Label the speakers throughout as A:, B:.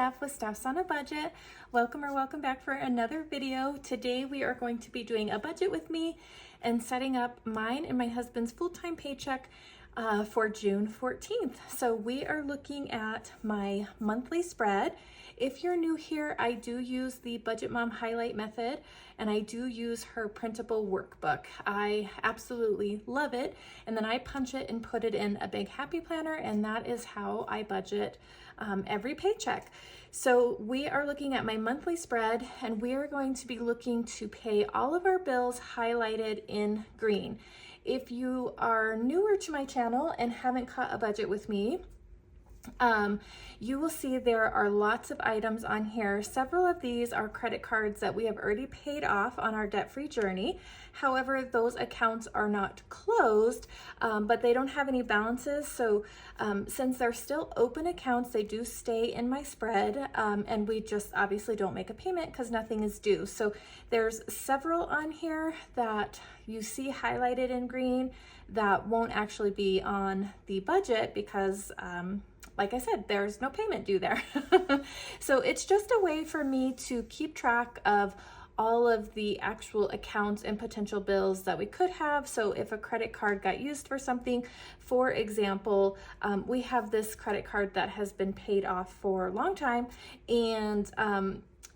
A: Steph with Stefsonabudget. Welcome back for another video. Today we are going to be doing a budget with me and setting up mine and my husband's full-time paycheck for June 14th. So we are looking at my monthly spread. If you're new here, I do use the Budget Mom highlight method and I do use her printable workbook. I absolutely love it. And then I punch it and put it in a big happy planner, and that is how I budget every paycheck. So we are looking at my monthly spread, and we are going to be looking to pay all of our bills highlighted in green. If you are newer to my channel and haven't caught a budget with me, you will see there are lots of items on here. Several of these are credit cards that we have already paid off on our debt-free journey. However, those accounts are not closed, but they don't have any balances. So since they're still open accounts, they do stay in my spread, and we just obviously don't make a payment because nothing is due. So there's several on here that you see highlighted in green that won't actually be on the budget because like I said, there's no payment due there. So it's just a way for me to keep track of all of the actual accounts and potential bills that we could have. So if a credit card got used for something, for example, we have this credit card that has been paid off for a long time, and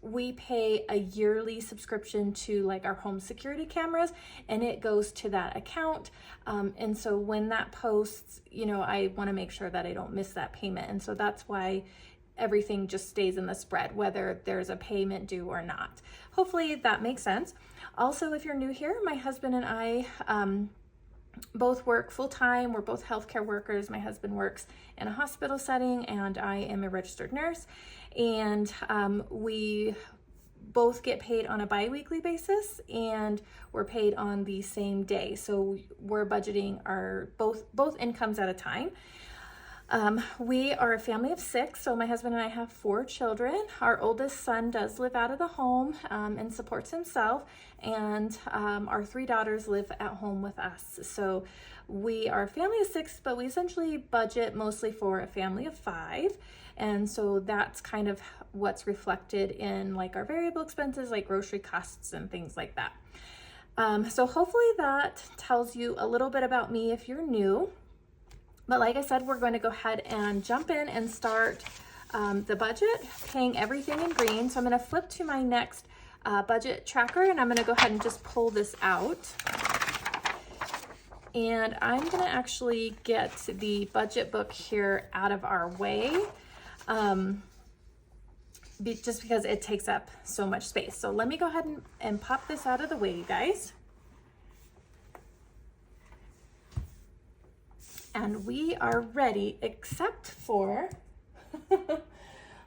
A: we pay a yearly subscription to like our home security cameras, and it goes to that account. And so when that posts, you know, I want to make sure that I don't miss that payment. And so that's why everything just stays in the spread, whether there's a payment due or not. Hopefully that makes sense. Also, if you're new here, my husband and I both work full-time. We're both healthcare workers. My husband works in a hospital setting and I am a registered nurse. And we both get paid on a biweekly basis, and we're paid on the same day. So we're budgeting our both incomes at a time. We are a family of 6, so my husband and I have 4 children. Our oldest son does live out of the home and supports himself, and our 3 daughters live at home with us. So we are a family of 6, but we essentially budget mostly for a family of 5. And so that's kind of what's reflected in like our variable expenses, like grocery costs and things like that. So hopefully that tells you a little bit about me if you're new. But like I said, we're going to go ahead and jump in and start the budget, paying everything in green. So I'm going to flip to my next budget tracker, and I'm going to go ahead and just pull this out. And I'm going to actually get the budget book here out of our way, just because it takes up so much space. So let me go ahead and pop this out of the way, you guys. And we are ready, except for,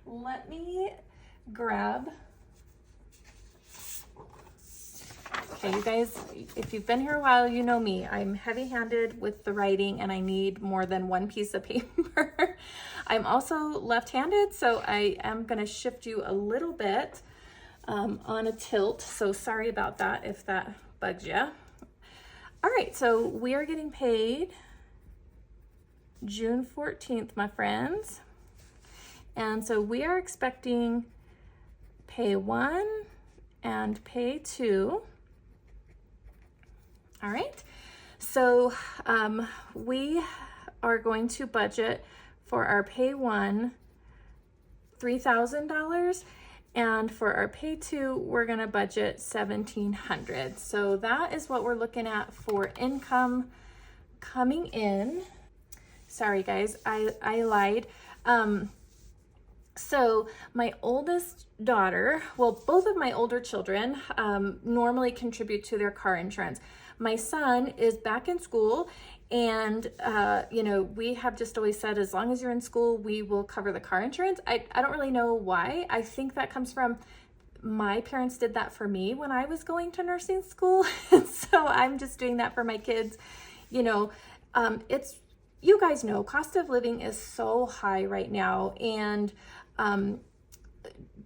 A: let me grab, okay, you guys, if you've been here a while, you know me. I'm heavy-handed with the writing and I need more than one piece of paper. I'm also left-handed, so I am gonna shift you a little bit on a tilt. So sorry about that if that bugs you. All right, so we are getting paid June 14th, my friends. And so we are expecting pay 1 and pay 2. All right, so we are going to budget for our pay 1 $3,000, and for our pay 2 we're gonna budget $1,700. So that is what we're looking at for income coming in. Sorry guys, I lied. So my oldest daughter, well, both of my older children normally contribute to their car insurance. My son is back in school, and you know, we have just always said, as long as you're in school, we will cover the car insurance. I don't really know why. I think that comes from my parents did that for me when I was going to nursing school. So I'm just doing that for my kids. You know, you guys know cost of living is so high right now, and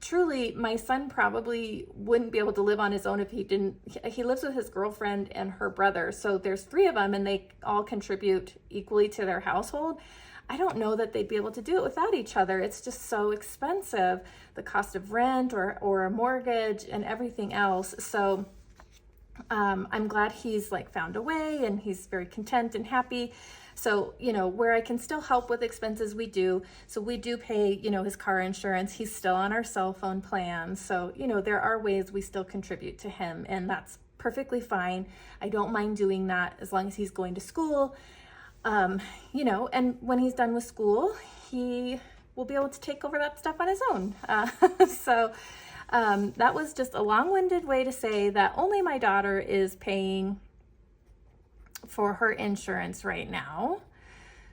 A: truly my son probably wouldn't be able to live on his own if he didn't. He lives with his girlfriend and her brother, so there's 3 of them and they all contribute equally to their household. I don't know that they'd be able to do it without each other. It's just so expensive, the cost of rent or a mortgage and everything else. So I'm glad he's like found a way and he's very content and happy. So, you know, where I can still help with expenses, we do. So we do pay, you know, his car insurance. He's still on our cell phone plan. So, you know, there are ways we still contribute to him, and that's perfectly fine. I don't mind doing that as long as he's going to school. You know, and when he's done with school, he will be able to take over that stuff on his own. So that was just a long-winded way to say that only my daughter is paying for her insurance right now.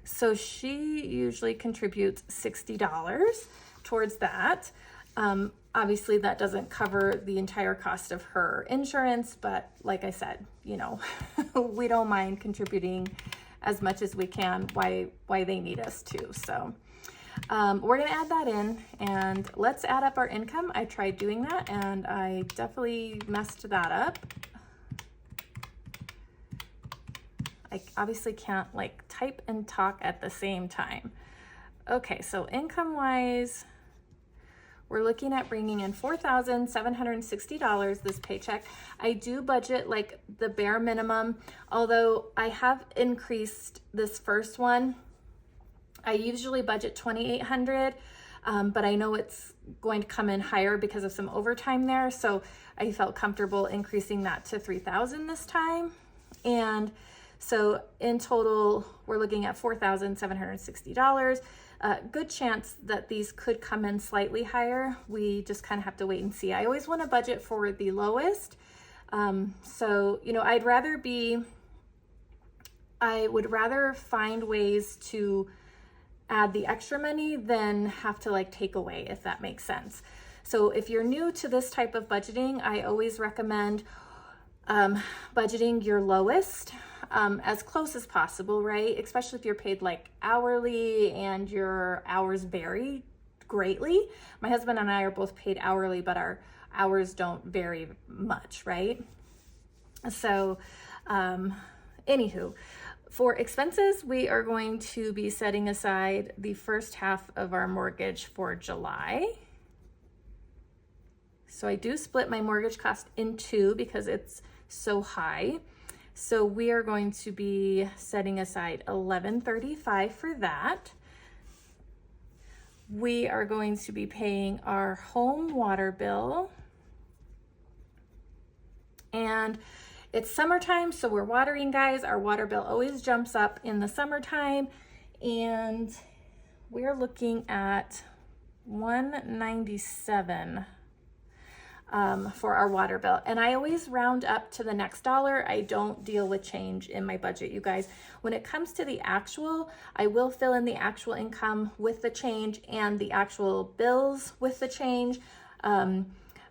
A: So she usually contributes $60 towards that. Obviously that doesn't cover the entire cost of her insurance, but like I said, you know, we don't mind contributing as much as we can, why they need us to. So we're gonna add that in, and let's add up our income. I tried doing that and I definitely messed that up. I obviously can't like type and talk at the same time. Okay, so income wise, we're looking at bringing in $4,760 this paycheck. I do budget like the bare minimum, although I have increased this first one. I usually budget $2,800, but I know it's going to come in higher because of some overtime there. So I felt comfortable increasing that to $3,000 this time. And so in total, we're looking at $4,760. Good chance that these could come in slightly higher. We just kind of have to wait and see. I always want to budget for the lowest. So, you know, I would rather find ways to add the extra money than have to like take away, if that makes sense. So if you're new to this type of budgeting, I always recommend budgeting your lowest as close as possible, right? Especially if you're paid like hourly and your hours vary greatly. My husband and I are both paid hourly, but our hours don't vary much, right? So anywho, for expenses, we are going to be setting aside the first half of our mortgage for July. So I do split my mortgage cost in two because it's so high. So we are going to be setting aside $1,135 for that. We are going to be paying our home water bill. And it's summertime, so we're watering, guys. Our water bill always jumps up in the summertime, and we're looking at $197 for our water bill. And I always round up to the next dollar. I don't deal with change in my budget, you guys. When it comes to the actual, I will fill in the actual income with the change and the actual bills with the change.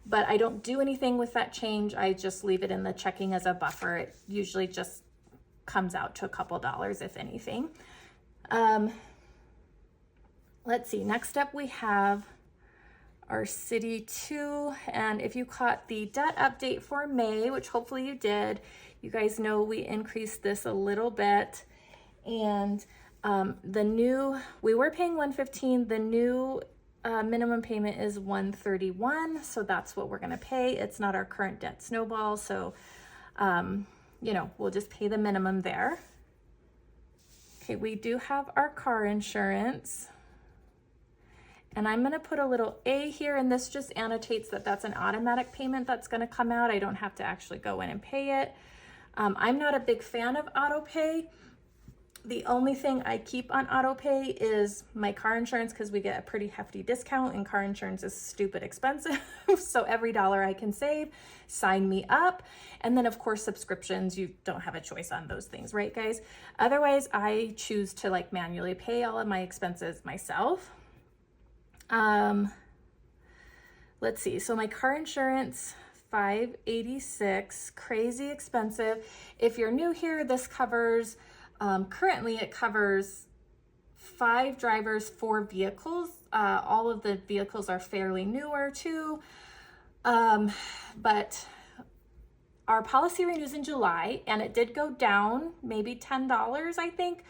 A: But I don't do anything with that change. I just leave it in the checking as a buffer. It usually just comes out to a couple dollars, if anything. Let's see, next up we have our City 2, and if you caught the debt update for May, which hopefully you did, you guys know we increased this a little bit, and we were paying $115, the new minimum payment is $131, so that's what we're gonna pay. It's not our current debt snowball, so you know, we'll just pay the minimum there. Okay, we do have our car insurance. And I'm gonna put a little A here, and this just annotates that that's an automatic payment that's gonna come out. I don't have to actually go in and pay it. I'm not a big fan of auto pay. The only thing I keep on auto pay is my car insurance, because we get a pretty hefty discount, and car insurance is stupid expensive. So every dollar I can save, sign me up. And then of course subscriptions, you don't have a choice on those things, right guys? Otherwise I choose to like manually pay all of my expenses myself. Let's see, so my car insurance, $586, crazy expensive. If you're new here, this covers, currently it covers 5 drivers, 4 vehicles. All of the vehicles are fairly newer too, but our policy renews in July, and it did go down maybe $10, I think.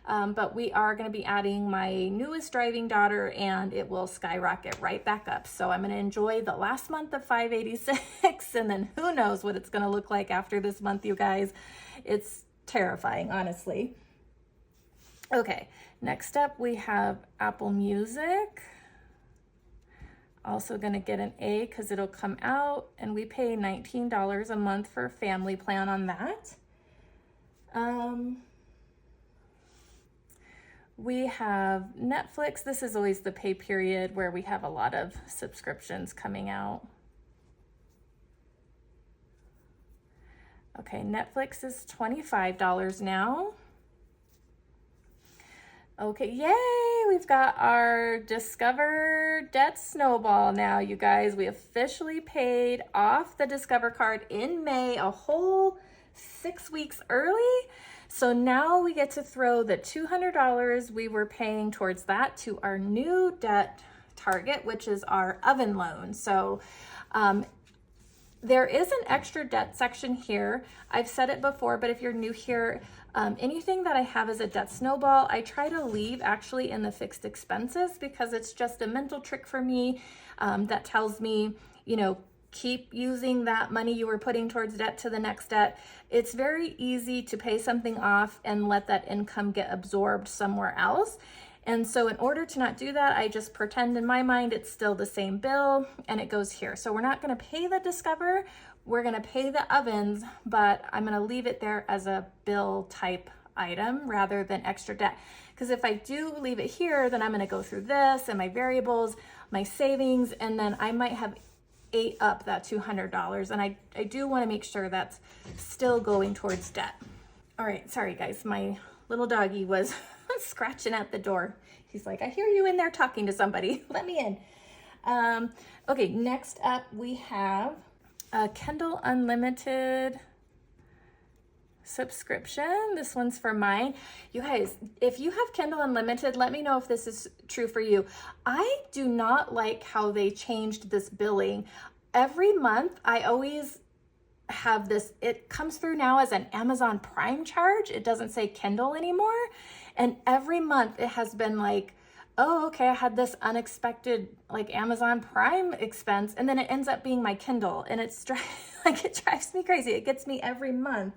A: but we are going to be adding my newest driving daughter, and it will skyrocket right back up. So I'm going to enjoy the last month of $586, and then who knows what it's going to look like after this month, you guys. It's terrifying, honestly. Okay, next up we have Apple Music. Also gonna get an A because it'll come out, and we pay $19 a month for a family plan on that. We have Netflix. This is always the pay period where we have a lot of subscriptions coming out. Okay, Netflix is $25 now. Okay, yay! We've got our Discover debt snowball now, you guys. We officially paid off the Discover card in May, a whole 6 weeks early. So now we get to throw the $200 we were paying towards that to our new debt target, which is our oven loan. So there is an extra debt section here. I've said it before, but if you're new here, anything that I have as a debt snowball, I try to leave actually in the fixed expenses, because it's just a mental trick for me that tells me, you know, keep using that money you were putting towards debt to the next debt. It's very easy to pay something off and let that income get absorbed somewhere else. And so in order to not do that, I just pretend in my mind it's still the same bill and it goes here. So we're not going to pay the Discover, we're going to pay the ovens, but I'm going to leave it there as a bill type item rather than extra debt. Because if I do leave it here, then I'm going to go through this and my variables, my savings, and then I might have ate up that $200. And I do want to make sure that's still going towards debt. All right, sorry guys, my little doggy was scratching at the door. He's like, I hear you in there talking to somebody. Let me in. Okay, next up we have a Kindle Unlimited subscription. This one's for mine. You guys, if you have Kindle Unlimited, let me know if this is true for you. I do not like how they changed this billing. Every month, I always have this, it comes through now as an Amazon Prime charge. It doesn't say Kindle anymore. And every month it has been like, oh, okay, I had this unexpected like Amazon Prime expense, and then it ends up being my Kindle, and it's like it drives me crazy. It gets me every month.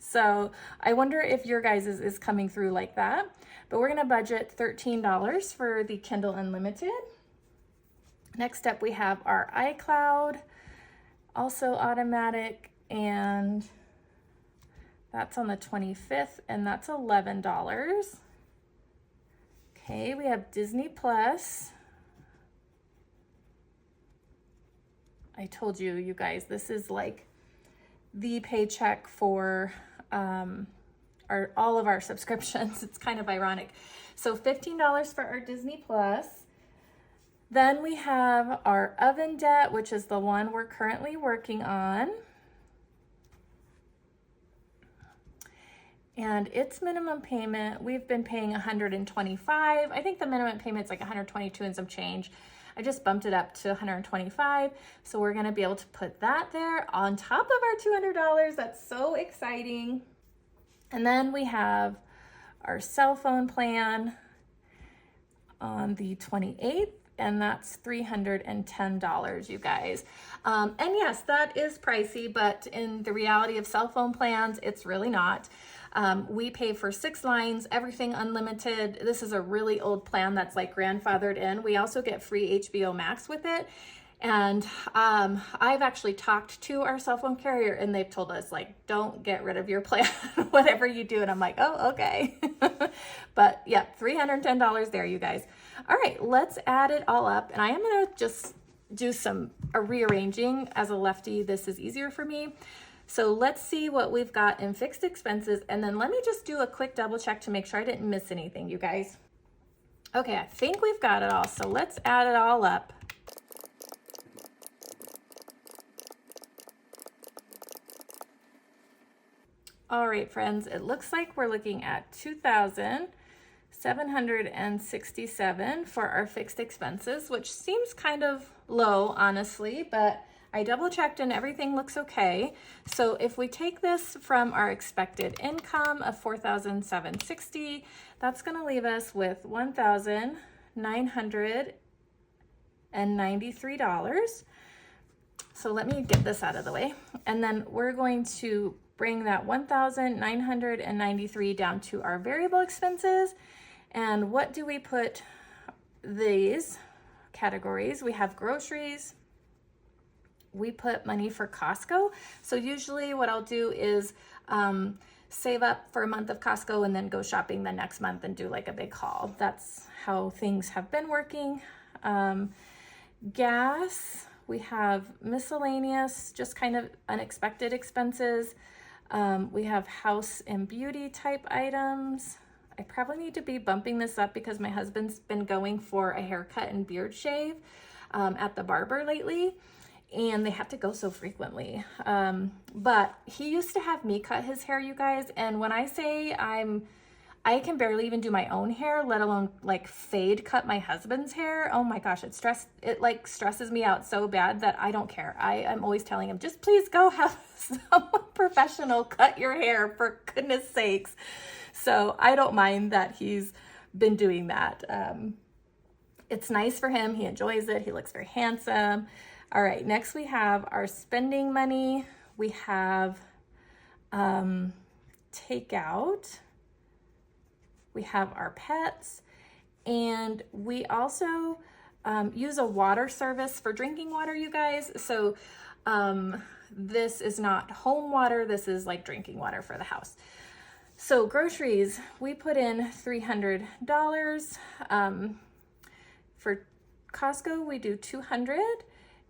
A: So I wonder if your guys is coming through like that. But we're gonna budget $13 for the Kindle Unlimited. Next up we have our iCloud, also automatic, and that's on the 25th, and that's $11. Okay, we have Disney Plus. I told you, you guys, this is like the Paycheck for all of our subscriptions. It's kind of ironic. So $15 for our Disney Plus. Then we have our oven debt, which is the one we're currently working on. And its minimum payment, we've been paying $125. I think the minimum payment's like $122 and some change. I just bumped it up to $125. So we're gonna be able to put that there on top of our $200. That's so exciting. And then we have our cell phone plan on the 28th, and that's $310, you guys. And yes, that is pricey, but in the reality of cell phone plans, it's really not. We pay for 6 lines, everything unlimited. This is a really old plan that's like grandfathered in. We also get free HBO Max with it. And I've actually talked to our cell phone carrier, and they've told us, like, don't get rid of your plan, whatever you do. And I'm like, oh, okay. But yeah, $310 there, you guys. All right, let's add it all up. And I am gonna just do a rearranging. As a lefty, this is easier for me. So let's see what we've got in fixed expenses. And then let me just do a quick double check to make sure I didn't miss anything, you guys. Okay, I think we've got it all. So let's add it all up. All right, friends, it looks like we're looking at $2,767 for our fixed expenses, which seems kind of low, honestly, but I double checked and everything looks okay. So if we take this from our expected income of $4,760, that's gonna leave us with $1,993. So let me get this out of the way. And then we're going to bring that $1,993 down to our variable expenses. And what do we put these categories? We have groceries. We put money for Costco. So usually what I'll do is save up for a month of Costco and then go shopping the next month and do like a big haul. That's how things have been working. Gas, we have miscellaneous, just kind of unexpected expenses. We have house and beauty type items. I probably need to be bumping this up because my husband's been going for a haircut and beard shave at the barber lately, and they have to go so frequently. But he used to have me cut his hair, you guys, and when I say I can barely even do my own hair, let alone like fade cut my husband's hair. Oh my gosh, it stresses me out so bad that I don't care. I'm always telling him, just please go have someone professional cut your hair, for goodness sakes. So I don't mind that he's been doing that. It's nice for him. He enjoys it. He looks very handsome. All right, next we have our spending money. We have takeout. We have our pets, and we also use a water service for drinking water, you guys. So this is not home water. This is like drinking water for the house. So groceries, we put in $300. For Costco, we do $200.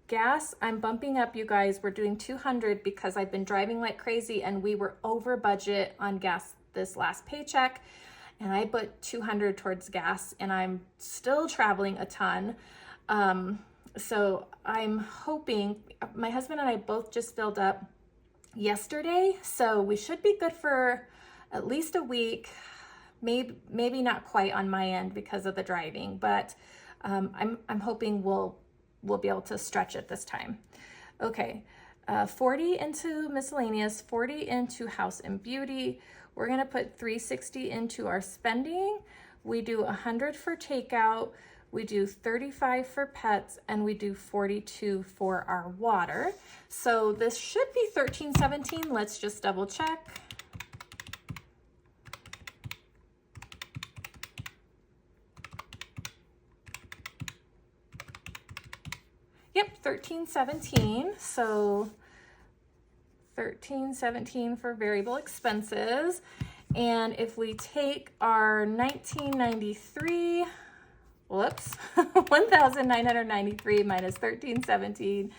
A: Gas, I'm bumping up, you guys. We're doing $200 because I've been driving like crazy and we were over budget on gas this last paycheck. And I put $200 towards gas, and I'm still traveling a ton. So I'm hoping, my husband and I both just filled up yesterday, so we should be good for at least a week, maybe not quite on my end because of the driving, but I'm hoping we'll be able to stretch it this time. Okay, 40 into miscellaneous, 40 into house and beauty. We're gonna put $360 into our spending. We do $100 for takeout, we do $35 for pets, and we do $42 for our water. So this should be $13.17. Let's just double check. Yep, $13.17. So $13.17 for variable expenses. And if we take our $1,993, whoops, $1,993 minus $13.17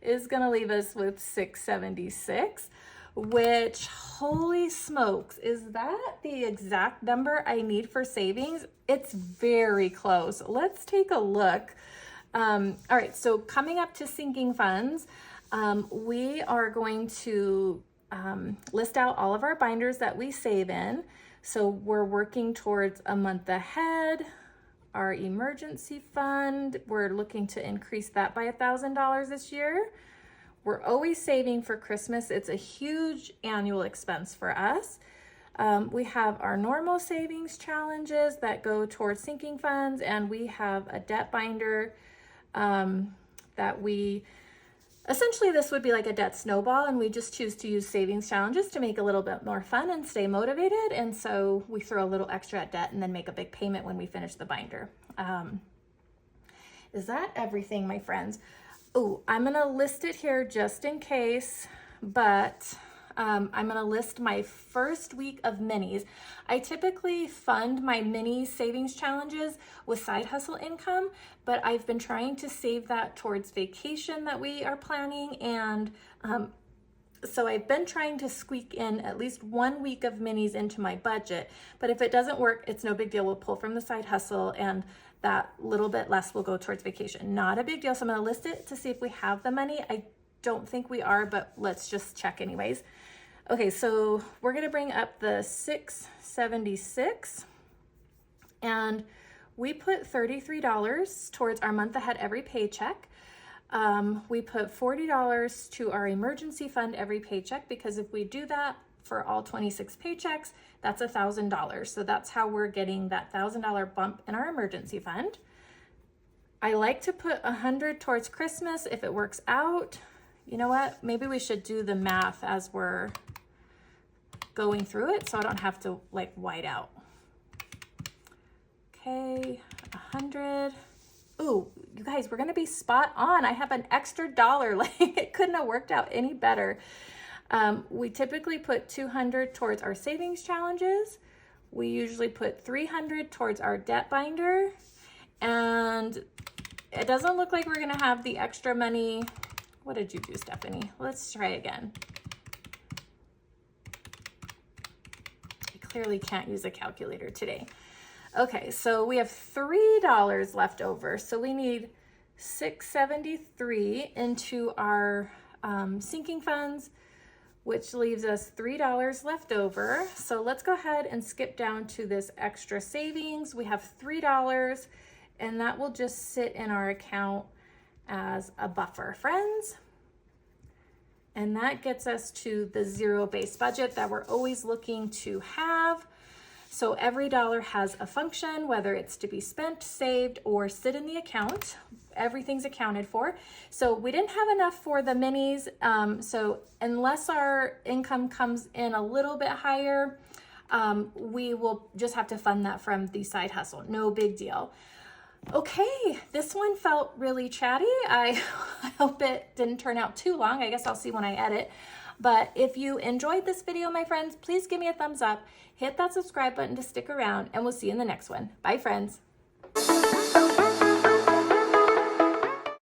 A: is gonna leave us with $676, which, holy smokes, is that the exact number I need for savings? It's very close. Let's take a look. All right, so coming up to sinking funds, we are going to list out all of our binders that we save in. So we're working towards a month ahead. Our emergency fund, we're looking to increase that by $1,000 this year. We're always saving for Christmas. It's a huge annual expense for us. We have our normal savings challenges that go towards sinking funds, and we have a debt binder that we, essentially this would be like a debt snowball, and we just choose to use savings challenges to make it a little bit more fun and stay motivated. And so we throw a little extra at debt and then make a big payment when we finish the binder. Is that everything, my friends? Oh, I'm gonna list it here just in case, but I'm gonna list my first week of minis. I typically fund my mini savings challenges with side hustle income, but I've been trying to save that towards vacation that we are planning. And so I've been trying to squeak in at least 1 week of minis into my budget. But if it doesn't work, it's no big deal. We'll pull from the side hustle, and that little bit less will go towards vacation. Not a big deal. So I'm gonna list it to see if we have the money. I don't think we are, but let's just check anyways. Okay, so we're gonna bring up the $676, and we put $33 towards our month ahead every paycheck. We put $40 to our emergency fund every paycheck, because if we do that for all 26 paychecks, that's $1,000. So that's how we're getting that $1,000 bump in our emergency fund. I like to put 100 towards Christmas if it works out. You know what? Maybe we should do the math as we're going through it so I don't have to like white out. Okay, 100. Ooh, you guys, we're gonna be spot on. I have an extra dollar. Like, it couldn't have worked out any better. We typically put 200 towards our savings challenges. We usually put 300 towards our debt binder. And it doesn't look like we're gonna have the extra money. What did you do, Stephanie? Let's try again. I clearly can't use a calculator today. Okay, so we have $3 left over. So we need $673 into our sinking funds, which leaves us $3 left over. So let's go ahead and skip down to this extra savings. We have $3, and that will just sit in our account as a buffer, friends. And that gets us to the zero-based budget that we're always looking to have. So every dollar has a function, whether it's to be spent, saved, or sit in the account. Everything's accounted for. So we didn't have enough for the minis. So unless our income comes in a little bit higher, we will just have to fund that from the side hustle. No big deal. Okay, this one felt really chatty. I hope it didn't turn out too long. I guess I'll see when I edit. But if you enjoyed this video, my friends, please give me a thumbs up, hit that subscribe button to stick around, and we'll see you in the next one. Bye, friends.